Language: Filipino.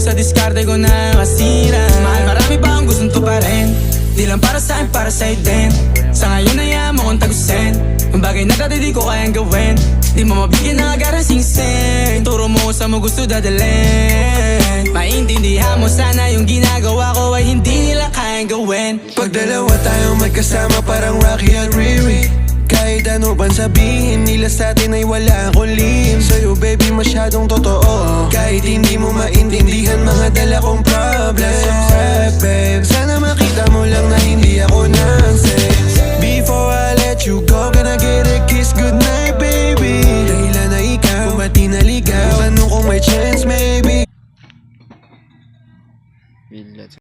sa diskarte ko na masira. Mahal, marami pa ang gustong tuparin, di lang para sa'kin, para sa'yo din. Sa ngayon ayaw mo kong tagusin ang bagay na dati di ko kayang gawin. Di mo mabigyan ng agarang singsing, turo mo sa mo gusto dadalhin. Maintindihan mo sana yung ginagawa ko ay hindi nila kayang gawin. Pag dalawa tayong magkasama parang Rocky at Riri, kahit ano bang sabihin nila sa'tin ay wala akong lihim. Sa'yo baby masyadong totoo, kahit hindi mo maintindihan mga dala kong problems. Babe, sana makita mo lang na hindi ako nonsense. Before I let you go, gonna get a kiss goodnight baby. Dahilan na ikaw, ba't di naligaw? Tanong kung may chance maybe.